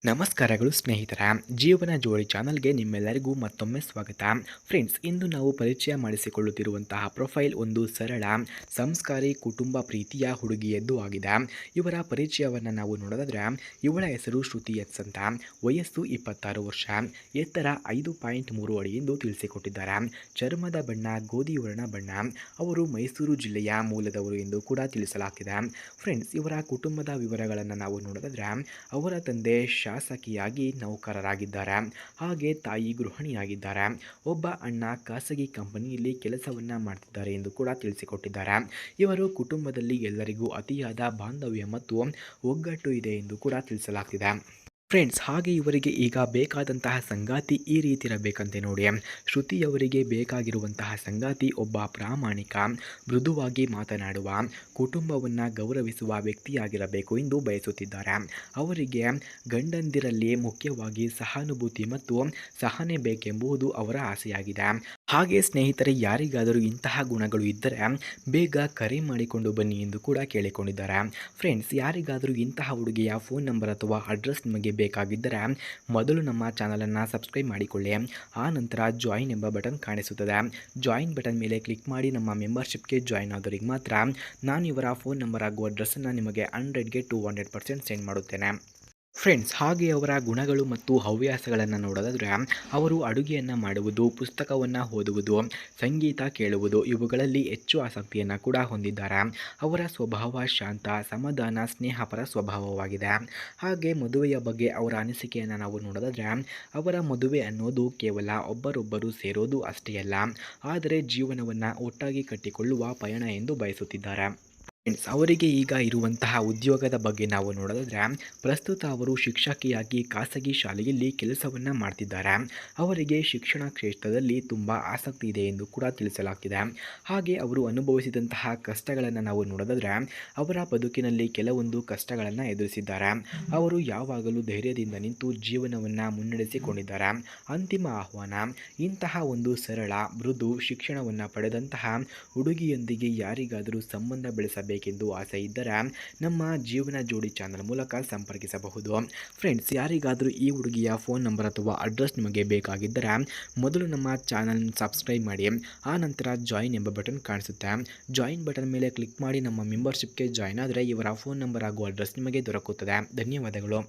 ನಮಸ್ಕಾರಗಳು ಸ್ನೇಹಿತರ ಜೀವನ ಜೋಡಿ ಚಾನಲ್ಗೆ ನಿಮ್ಮೆಲ್ಲರಿಗೂ ಮತ್ತೊಮ್ಮೆ ಸ್ವಾಗತ. ಫ್ರೆಂಡ್ಸ್, ಇಂದು ನಾವು ಪರಿಚಯ ಮಾಡಿಸಿಕೊಳ್ಳುತ್ತಿರುವಂತಹ ಪ್ರೊಫೈಲ್ ಒಂದು ಸರಳ ಸಂಸ್ಕಾರಿ ಕುಟುಂಬ ಪ್ರೀತಿಯ ಹುಡುಗಿಯದ್ದು ಆಗಿದೆ. ಇವರ ಪರಿಚಯವನ್ನು ನಾವು ನೋಡೋದಾದ್ರೆ ಇವಳ ಹೆಸರು ಶ್ರುತಿ ಎಸ್ ಅಂತ. ವಯಸ್ಸು 26 ವರ್ಷ, ಎತ್ತರ 5.3 ಅಡಿ ಎಂದು ತಿಳಿಸಿಕೊಟ್ಟಿದ್ದಾರೆ. ಚರ್ಮದ ಬಣ್ಣ ಗೋಧಿ ವರ್ಣ ಬಣ್ಣ. ಅವರು ಮೈಸೂರು ಜಿಲ್ಲೆಯ ಮೂಲದವರು ಎಂದು ಕೂಡ ತಿಳಿಸಲಾಗಿದೆ. ಫ್ರೆಂಡ್ಸ್, ಇವರ ಕುಟುಂಬದ ವಿವರಗಳನ್ನು ನಾವು ನೋಡೋದಾದ್ರೆ ಅವರ ತಂದೆ ಶಾಸಕಿಯಾಗಿ ನೌಕರರಾಗಿದ್ದಾರೆ. ಹಾಗೆ ತಾಯಿ ಗೃಹಿಣಿಯಾಗಿದ್ದಾರೆ. ಒಬ್ಬ ಅಣ್ಣ ಖಾಸಗಿ ಕಂಪನಿಯಲ್ಲಿ ಕೆಲಸವನ್ನ ಮಾಡ್ತಿದ್ದಾರೆ ಎಂದು ಕೂಡ ತಿಳಿಸಿಕೊಟ್ಟಿದ್ದಾರೆ. ಇವರು ಕುಟುಂಬದಲ್ಲಿ ಎಲ್ಲರಿಗೂ ಅತಿಯಾದ ಬಾಂಧವ್ಯ ಮತ್ತು ಒಗ್ಗಟ್ಟು ಇದೆ ಎಂದು ಕೂಡ ತಿಳಿಸಲಾಗ್ತಿದೆ. ಫ್ರೆಂಡ್ಸ್, ಹಾಗೆ ಇವರಿಗೆ ಈಗ ಬೇಕಾದಂತಹ ಸಂಗಾತಿ ಈ ರೀತಿ ಇರಬೇಕಂತೆ ನೋಡಿ. ಶ್ರುತಿಯವರಿಗೆ ಬೇಕಾಗಿರುವಂತಹ ಸಂಗಾತಿ ಒಬ್ಬ ಪ್ರಾಮಾಣಿಕ, ಮೃದುವಾಗಿ ಮಾತನಾಡುವ, ಕುಟುಂಬವನ್ನು ಗೌರವಿಸುವ ವ್ಯಕ್ತಿಯಾಗಿರಬೇಕು ಎಂದು ಬಯಸುತ್ತಿದ್ದಾರೆ. ಅವರಿಗೆ ಗಂಡಂದಿರಲ್ಲಿ ಮುಖ್ಯವಾಗಿ ಸಹಾನುಭೂತಿ ಮತ್ತು ಸಹನೆ ಬೇಕೆಂಬುದು ಅವರ ಆಸೆಯಾಗಿದೆ. ಹಾಗೆ ಸ್ನೇಹಿತರೆ, ಯಾರಿಗಾದರೂ ಇಂತಹ ಗುಣಗಳು ಇದ್ದರೆ ಬೇಗ ಕರೆ ಮಾಡಿಕೊಂಡು ಬನ್ನಿ ಎಂದು ಕೂಡ ಕೇಳಿಕೊಂಡಿದ್ದಾರೆ. ಫ್ರೆಂಡ್ಸ್, ಯಾರಿಗಾದರೂ ಇಂತಹ ಹುಡುಗಿಯ ಫೋನ್ ನಂಬರ್ ಅಥವಾ ಅಡ್ರೆಸ್ ನಿಮಗೆ ಬೇಕಾಗಿದ್ದರೆ ಮೊದಲು ನಮ್ಮ ಚಾನಲನ್ನು ಸಬ್ಸ್ಕ್ರೈಬ್ ಮಾಡಿಕೊಳ್ಳಿ. ಆ ನಂತರ ಜಾಯಿನ್ ಎಂಬ ಬಟನ್ ಕಾಣಿಸುತ್ತದೆ. ಜಾಯಿನ್ ಬಟನ್ ಮೇಲೆ ಕ್ಲಿಕ್ ಮಾಡಿ ನಮ್ಮ ಮೆಂಬರ್ಶಿಪ್ಗೆ ಜಾಯಿನ್ ಆದವರಿಗೆ ಮಾತ್ರ ನಾನು ಇವರ ಫೋನ್ ನಂಬರ್ ಹಾಗೂ ಅಡ್ರೆಸ್ಸನ್ನು ನಿಮಗೆ 100ಗೆ 200% ಸೆಂಡ್ ಮಾಡುತ್ತೇನೆ. ಫ್ರೆಂಡ್ಸ್, ಹಾಗೆ ಅವರ ಗುಣಗಳು ಮತ್ತು ಹವ್ಯಾಸಗಳನ್ನು ನೋಡೋದಾದರೆ ಅವರು ಅಡುಗೆಯನ್ನು ಮಾಡುವುದು, ಪುಸ್ತಕವನ್ನು ಓದುವುದು, ಸಂಗೀತ ಕೇಳುವುದು ಇವುಗಳಲ್ಲಿ ಹೆಚ್ಚು ಆಸಕ್ತಿಯನ್ನು ಕೂಡ ಹೊಂದಿದ್ದಾರೆ. ಅವರ ಸ್ವಭಾವ ಶಾಂತ, ಸಮಾಧಾನ, ಸ್ನೇಹಪರ ಸ್ವಭಾವವಾಗಿದೆ. ಹಾಗೆ ಮದುವೆಯ ಬಗ್ಗೆ ಅವರ ಅನಿಸಿಕೆಯನ್ನು ನಾವು ನೋಡೋದಾದರೆ ಅವರ ಮದುವೆ ಅನ್ನೋದು ಕೇವಲ ಒಬ್ಬರೊಬ್ಬರು ಸೇರೋದು ಅಷ್ಟೇ ಅಲ್ಲ, ಆದರೆ ಜೀವನವನ್ನು ಒಟ್ಟಾಗಿ ಕಟ್ಟಿಕೊಳ್ಳುವ ಪಯಣ ಎಂದು ಬಯಸುತ್ತಿದ್ದಾರೆ. ಫ್ರೆಂಡ್ಸ್, ಅವರಿಗೆ ಈಗ ಇರುವಂತಹ ಉದ್ಯೋಗದ ಬಗ್ಗೆ ನಾವು ನೋಡೋದಾದರೆ ಪ್ರಸ್ತುತ ಅವರು ಶಿಕ್ಷಕಿಯಾಗಿ ಖಾಸಗಿ ಶಾಲೆಯಲ್ಲಿ ಕೆಲಸವನ್ನು ಮಾಡ್ತಿದ್ದಾರೆ. ಅವರಿಗೆ ಶಿಕ್ಷಣ ಕ್ಷೇತ್ರದಲ್ಲಿ ತುಂಬ ಆಸಕ್ತಿ ಇದೆ ಎಂದು ಕೂಡ ತಿಳಿಸಲಾಗ್ತಿದೆ. ಹಾಗೆ ಅವರು ಅನುಭವಿಸಿದಂತಹ ಕಷ್ಟಗಳನ್ನು ನಾವು ನೋಡೋದಾದರೆ ಅವರ ಬದುಕಿನಲ್ಲಿ ಕೆಲವೊಂದು ಕಷ್ಟಗಳನ್ನು ಎದುರಿಸಿದ್ದಾರೆ. ಅವರು ಯಾವಾಗಲೂ ಧೈರ್ಯದಿಂದ ನಿಂತು ಜೀವನವನ್ನು ಮುನ್ನಡೆಸಿಕೊಂಡಿದ್ದಾರೆ. ಅಂತಿಮ ಆಹ್ವಾನ, ಇಂತಹ ಒಂದು ಸರಳ ಮೃದು ಶಿಕ್ಷಣವನ್ನು ಪಡೆದಂತಹ ಹುಡುಗಿಯೊಂದಿಗೆ ಯಾರಿಗಾದರೂ ಸಂಬಂಧ ಬೆಳೆಸಬೇಕೆಂದು ಆಸೆ ಇದ್ದರೆ ನಮ್ಮ ಜೀವನ ಜೋಡಿ ಚಾನಲ್ ಮೂಲಕ ಸಂಪರ್ಕಿಸಬಹುದು. ಫ್ರೆಂಡ್ಸ್, ಯಾರಿಗಾದರೂ ಈ ಹುಡುಗಿಯ ಫೋನ್ ನಂಬರ್ ಅಥವಾ ಅಡ್ರೆಸ್ ನಿಮಗೆ ಬೇಕಾಗಿದ್ದರೆ ಮೊದಲು ನಮ್ಮ ಚಾನಲ್ ಸಬ್ಸ್ಕ್ರೈಬ್ ಮಾಡಿ. ಆ ನಂತರ ಜಾಯಿನ್ ಎಂಬ ಬಟನ್ ಕಾಣಿಸುತ್ತೆ. ಜಾಯಿನ್ ಬಟನ್ ಮೇಲೆ ಕ್ಲಿಕ್ ಮಾಡಿ ನಮ್ಮ ಮೆಂಬರ್ಶಿಪ್ಗೆ ಜಾಯಿನ್ ಆದರೆ ಇವರ ಫೋನ್ ನಂಬರ್ ಹಾಗೂ ಅಡ್ರೆಸ್ ನಿಮಗೆ ದೊರಕುತ್ತದೆ. ಧನ್ಯವಾದಗಳು.